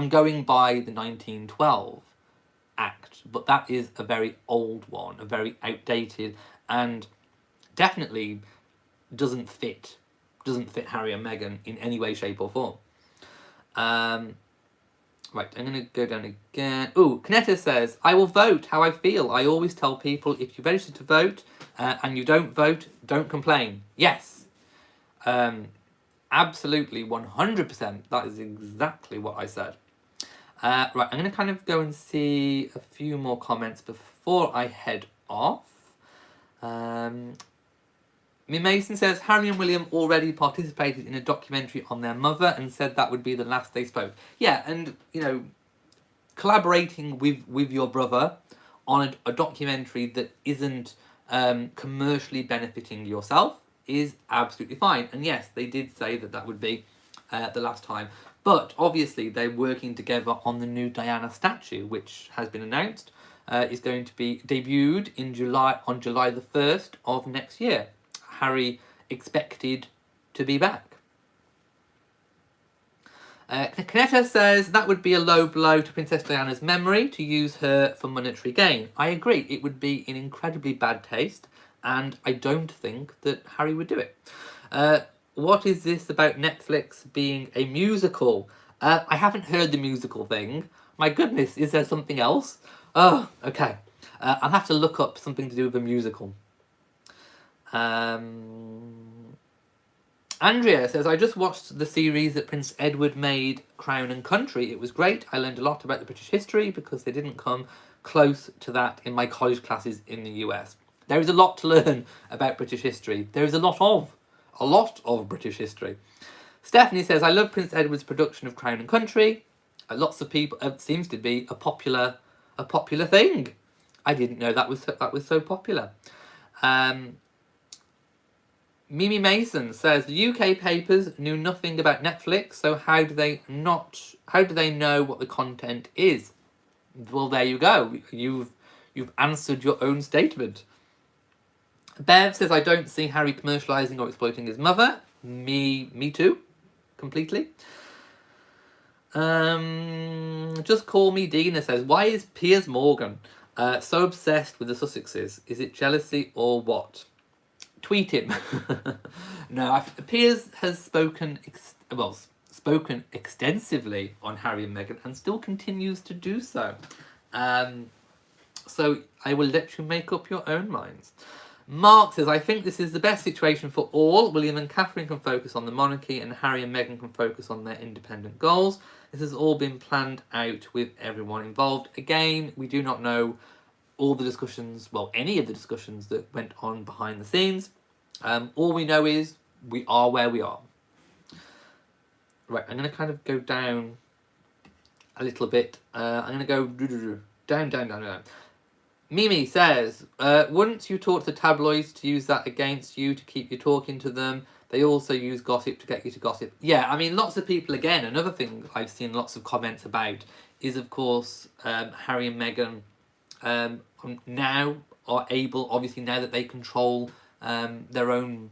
going by the 1912 Act, but that is a very old one, a very outdated, and definitely doesn't fit Harry and Meghan in any way, shape, or form. Right, I'm going to go down again. Ooh, Kaneta says, I will vote how I feel. I always tell people, if you register to vote and you don't vote, don't complain. Yes. Absolutely, 100%. That is exactly what I said. Right, I'm going to kind of go and see a few more comments before I head off. Mason says, Harry and William already participated in a documentary on their mother and said that would be the last they spoke. Yeah, and, collaborating with your brother on a documentary that isn't commercially benefiting yourself is absolutely fine. And yes, they did say that would be the last time. But obviously, they're working together on the new Diana statue, which has been announced, is going to be debuted on July the 1st of next year. Harry expected to be back. Kaneta says that would be a low blow to Princess Diana's memory to use her for monetary gain. I agree, it would be in incredibly bad taste, and I don't think that Harry would do it. What is this about Netflix being a musical? I haven't heard the musical thing. My goodness, is there something else? Oh, okay. I'll have to look up something to do with a musical. Andrea says, I just watched the series that Prince Edward made, Crown and Country. It was great. I learned a lot about the British history because they didn't come close to that in my college classes in the US. There is a lot to learn about British history. There is a lot of British history. Stephanie says, I love Prince Edward's production of Crown and Country. Lots of people, it seems to be a popular thing. I didn't know that was so popular. Mimi Mason says the UK papers knew nothing about Netflix, so how do they know what the content is? Well, there you go. You've answered your own statement. Bev says I don't see Harry commercialising or exploiting his mother. Me too, completely. Just Call Me Dina says, why is Piers Morgan so obsessed with the Sussexes? Is it jealousy or what? Tweet him. No, Piers has spoken extensively on Harry and Meghan and still continues to do so. So I will let you make up your own minds. Mark says, I think this is the best situation for all. William and Catherine can focus on the monarchy and Harry and Meghan can focus on their independent goals. This has all been planned out with everyone involved. Again, we do not know all the discussions, any of the discussions that went on behind the scenes. All we know is we are where we are. Right, I'm going to kind of go down a little bit. I'm going to go down. Mimi says, wouldn't you talk to the tabloids to use that against you to keep you talking to them? They also use gossip to get you to gossip. Yeah, I mean, lots of people, again, another thing I've seen lots of comments about is, of course, Harry and Meghan now are able, obviously now that they control their own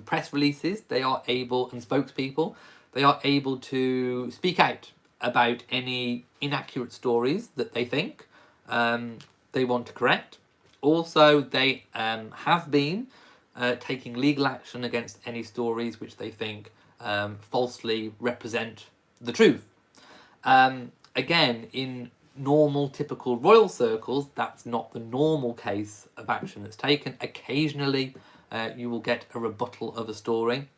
press releases, they are able, and spokespeople, they are able to speak out about any inaccurate stories that they think they want to correct. Also, they have been taking legal action against any stories which they think falsely represent the truth. Again, in normal, typical royal circles, that's not the normal case of action that's taken. Occasionally, you will get a rebuttal of a story.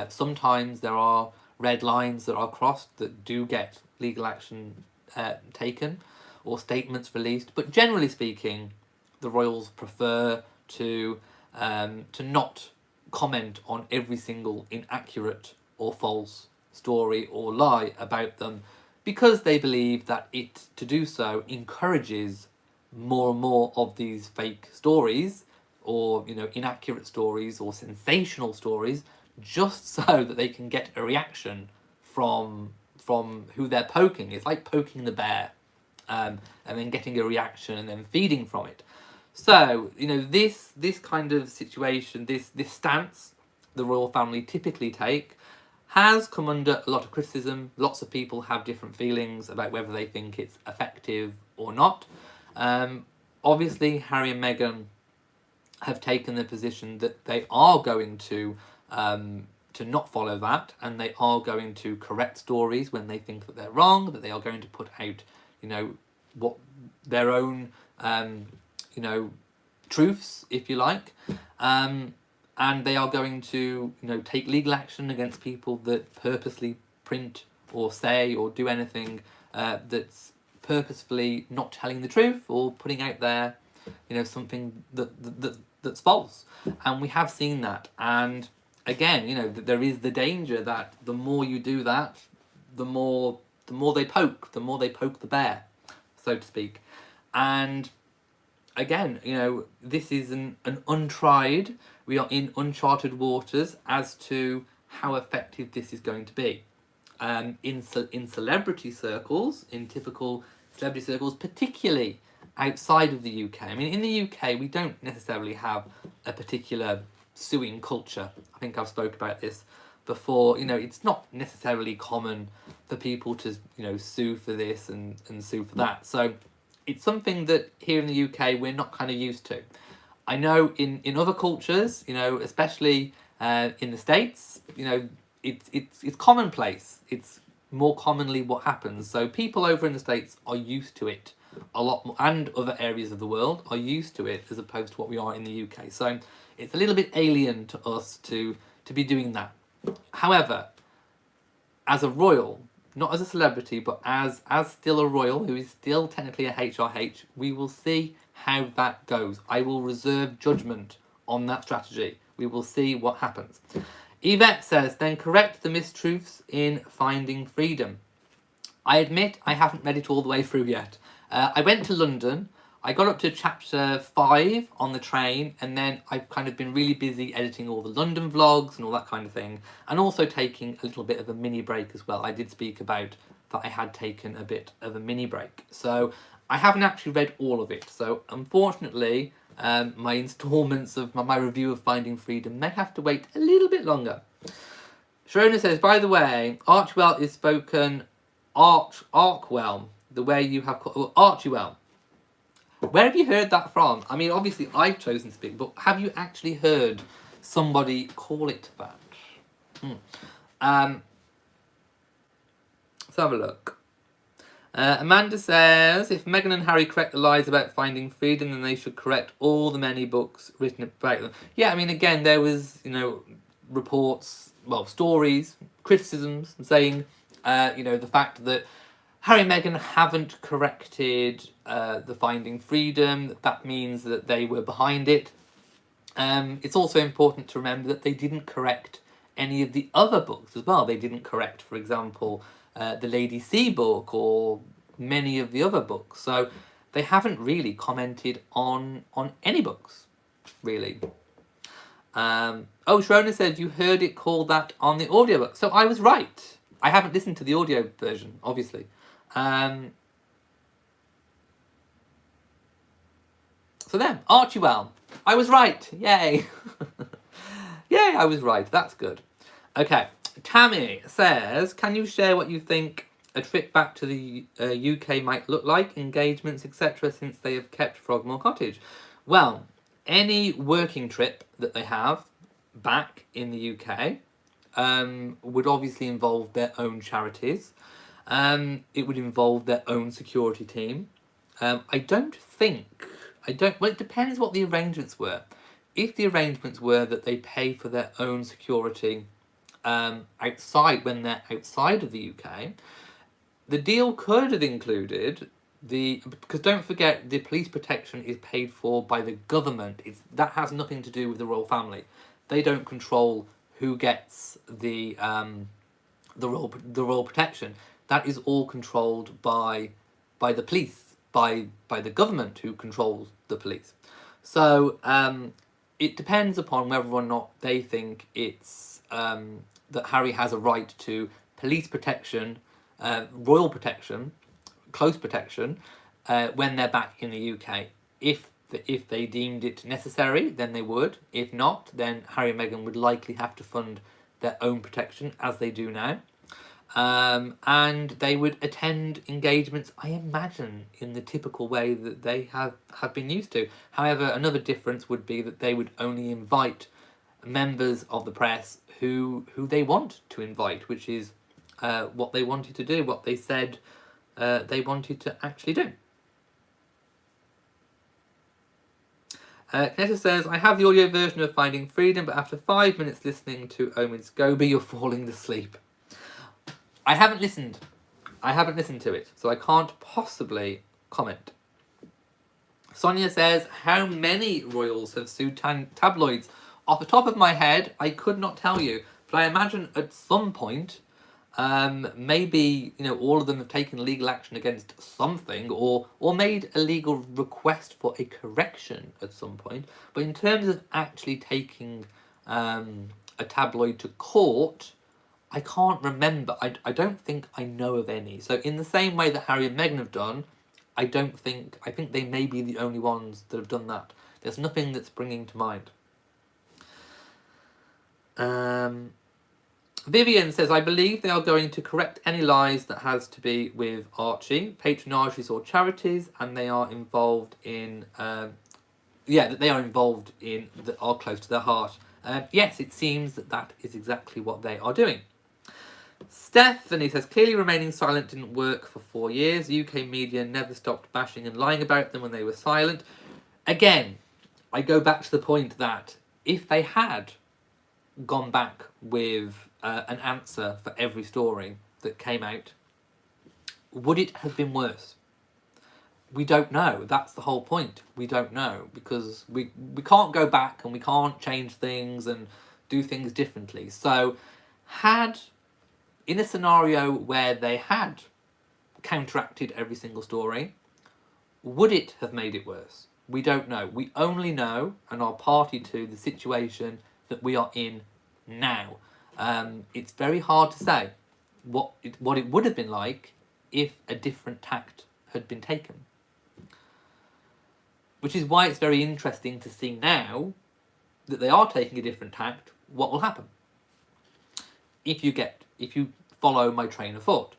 Sometimes there are red lines that are crossed that do get legal action taken or statements released. But generally speaking, the royals prefer to not comment on every single inaccurate or false story or lie about them, because they believe that to do so encourages more and more of these fake stories, or inaccurate stories or sensational stories, just so that they can get a reaction from who they're poking. It's like poking the bear, and then getting a reaction and then feeding from it. So this kind of situation, this stance the royal family typically take, has come under a lot of criticism. Lots of people have different feelings about whether they think it's effective or not. Obviously, Harry and Meghan have taken the position that they are going to not follow that, and they are going to correct stories when they think that they're wrong, that they are going to put out, what their own, truths, if you like, and they are going to, take legal action against people that purposely print or say or do anything that's purposefully not telling the truth, or putting out there, something that's false. And we have seen that. And again, there is the danger that the more you do that, the more they poke the bear, so to speak. And again, this is an untried, we are in uncharted waters as to how effective this is going to be. In celebrity circles, in typical celebrity circles, particularly outside of the UK. I mean, in the UK, we don't necessarily have a particular suing culture. I think I've spoke about this before. It's not necessarily common for people to, sue for this and sue for that. So it's something that here in the UK we're not kind of used to. I know in other cultures, especially in the States, it's commonplace. It's more commonly what happens. So people over in the States are used to it a lot more, and other areas of the world are used to it, as opposed to what we are in the UK. So it's a little bit alien to us to be doing that. However, as a royal, not as a celebrity, but as still a royal who is still technically a HRH, we will see how that goes. I will reserve judgment on that strategy. We will see what happens. Yvette says, then correct the mistruths in Finding Freedom. I admit I haven't read it all the way through yet. I went to London. I got up to chapter 5 on the train, and then I've kind of been really busy editing all the London vlogs and all that kind of thing, and also taking a little bit of a mini break as well. I did speak about that I had taken a bit of a mini break. So I haven't actually read all of it. So unfortunately, my installments of my review of Finding Freedom may have to wait a little bit longer. Sharona says, by the way, Archwell is spoken Arkwell, the way you have called Archewell. Where have you heard that from? I mean, obviously I've chosen to speak, but have you actually heard somebody call it that? Let's have a look. Amanda says, if Meghan and Harry correct the lies about Finding Freedom, then they should correct all the many books written about them. Yeah, I mean, again, there was, reports, stories, criticisms saying, the fact that Harry and Meghan haven't corrected the Finding Freedom, that means that they were behind it. It's also important to remember that they didn't correct any of the other books as well. They didn't correct, for example, the Lady C book or many of the other books. So they haven't really commented on any books, really. Sharona said you heard it called that on the audiobook. So I was right. I haven't listened to the audio version, obviously. So then, Archewell. I was right. Yay. Yay, I was right. That's good. Okay. Tammy says, can you share what you think a trip back to the UK might look like, engagements, etc., since they have kept Frogmore Cottage? Well, any working trip that they have back in the UK would obviously involve their own charities. It would involve their own security team. Well, it depends what the arrangements were. If the arrangements were that they pay for their own security outside, when they're outside of the UK, the deal could have included because don't forget, the police protection is paid for by the government. That has nothing to do with the royal family. They don't control who gets the royal protection. That is all controlled by the police, by the government, who controls the police. So it depends upon whether or not they think it's that Harry has a right to police protection, royal protection, close protection, when they're back in the UK. If they deemed it necessary, then they would. If not, then Harry and Meghan would likely have to fund their own protection, as they do now. And they would attend engagements, I imagine, in the typical way that they have been used to. However, another difference would be that they would only invite members of the press who they want to invite, which is what they wanted to do, what they said they wanted to actually do. Knetta says, I have the audio version of Finding Freedom, but after 5 minutes listening to Omid Scobie, you're falling asleep. I haven't listened to it, so I can't possibly comment. Sonia says, how many royals have sued tabloids? Off the top of my head, I could not tell you, but I imagine at some point, maybe, all of them have taken legal action against something, or made a legal request for a correction at some point. But in terms of actually taking a tabloid to court, I can't remember. I don't think I know of any. So in the same way that Harry and Meghan have done, I think they may be the only ones that have done that. There's nothing that's springing to mind. Vivian says, I believe they are going to correct any lies that has to be with Archie, patronages or charities, and they are involved in, that are close to their heart. Yes, it seems that is exactly what they are doing. Stephanie says, clearly remaining silent didn't work for 4 years. UK media never stopped bashing and lying about them when they were silent. Again, I go back to the point that if they had gone back with an answer for every story that came out, would it have been worse? We don't know. That's the whole point. We don't know, because we can't go back and we can't change things and do things differently. So in a scenario where they had counteracted every single story, would it have made it worse? We don't know. We only know and are party to the situation that we are in now. It's very hard to say what it would have been like if a different tact had been taken. Which is why it's very interesting to see now that they are taking a different tact, what will happen. If you follow my train of thought.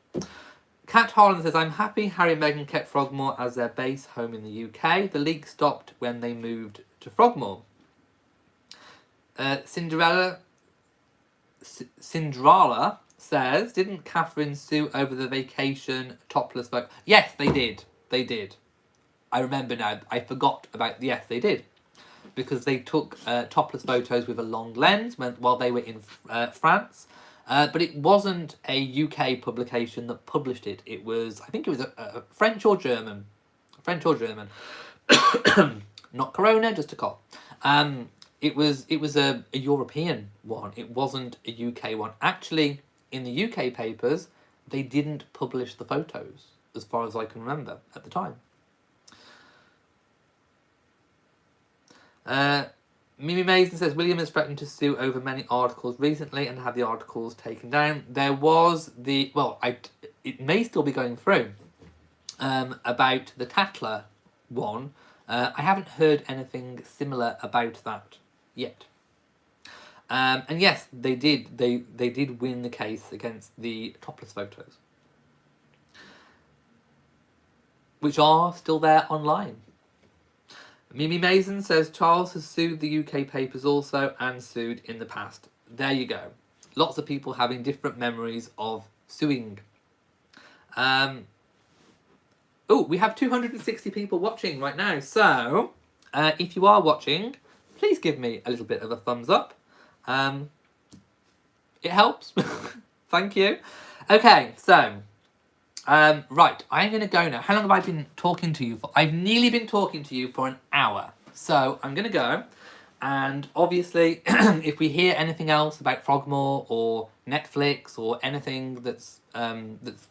Kat Harlan says, I'm happy Harry and Meghan kept Frogmore as their base home in the UK. The leak stopped when they moved to Frogmore. Cinderella says, didn't Catherine sue over the vacation topless photo? Yes, they did. They did. I remember now. I forgot about... Yes, they did. Because they took topless photos with a long lens while they were in France. But it wasn't a UK publication that published it. It was... I think it was a French or German. Not Corona, just a cough. It was a European one. It wasn't a UK one. Actually, in the UK papers, they didn't publish the photos, as far as I can remember, at the time. Mimi Mason says, William is threatened to sue over many articles recently and have the articles taken down. There was it may still be going through, about the Tatler one. I haven't heard anything similar about that yet. And yes, they did. They did win the case against the topless photos, which are still there online. Mimi Mason says Charles has sued the UK papers also and sued in the past. There you go. Lots of people having different memories of suing. We have 260 people watching right now. So, if you are watching, please give me a little bit of a thumbs up. It helps. Thank you. Okay, so... right, I'm going to go now. How long have I been talking to you for? I've nearly been talking to you for an hour. So I'm going to go, And obviously, if we hear anything else about Frogmore or Netflix or anything that's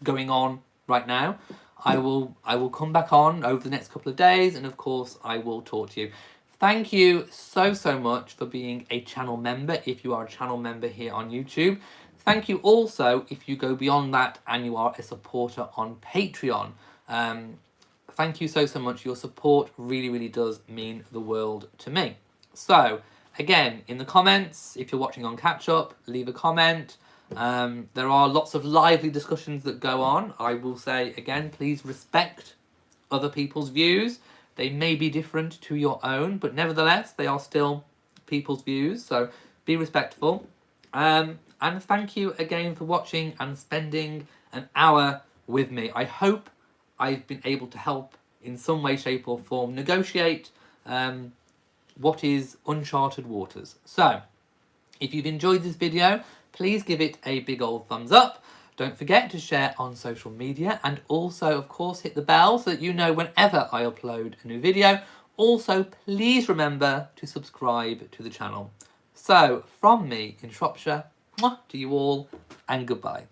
going on right now, I will come back on over the next couple of days, and of course I will talk to you. Thank you so much for being a channel member if you are a channel member here on YouTube. Thank you also if you go beyond that and you are a supporter on Patreon. Thank you so much. Your support really does mean the world to me. So, again, in the comments, if you're watching on catch up, leave a comment. There are lots of lively discussions that go on. I will say, again, please respect other people's views. They may be different to your own, but nevertheless, they are still people's views. So, be respectful. And thank you again for watching and spending an hour with me. I hope I've been able to help in some way, shape or form negotiate what is uncharted waters. So, if you've enjoyed this video, please give it a big old thumbs up. Don't forget to share on social media, and also, of course, hit the bell so that you know whenever I upload a new video. Also, please remember to subscribe to the channel. So, from me in Shropshire, mwah, to you all, and goodbye.